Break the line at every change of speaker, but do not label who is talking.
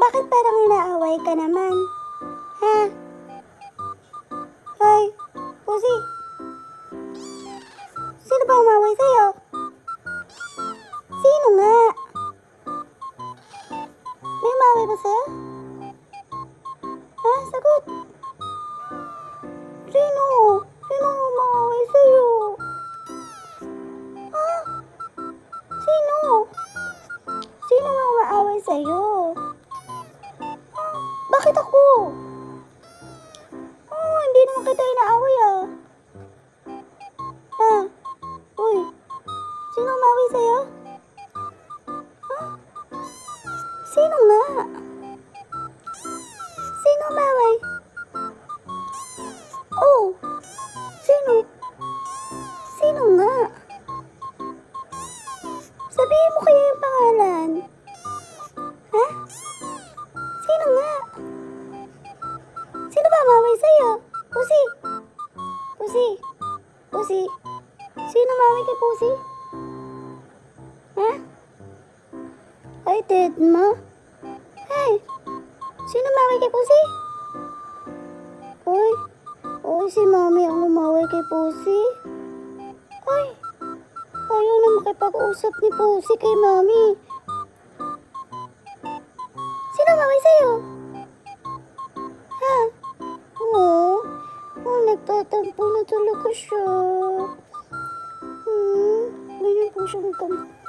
Bakit parang inaaway ka naman? Ha? Hoy, Pusi. Sino ba umaway sa'yo? Sino nga? May umaway ba sa'yo? Ha? Sagot. Sino? Sino umaway sa'yo? Ha? Sino? Sino nga umaaway sa'yo? Bakit ako? Oh, hindi naman kita inaaway ah. Ha? Uy, sino umaway sa'yo? Ha? Sino nga? Sino umaway? Oh, sino? Sino nga? Sabihin mo kaya yung pangalan. Ha? Sino nga? Sino ba umaway sa'yo? Pusi? Pusi? Pusi? Sino umaway kay Pusi? Ha? Ay, dead mo? Hey, sino umaway kay Pusi? Uy, uy, si Mami ang umaway kay Pusi. Ay, ayaw na makipag-usap ni Pusi kay Mami. Sino umaway sa'yo? Ha? Oo, nagtatampo na talaga siya. Ganyan po siyang tampo.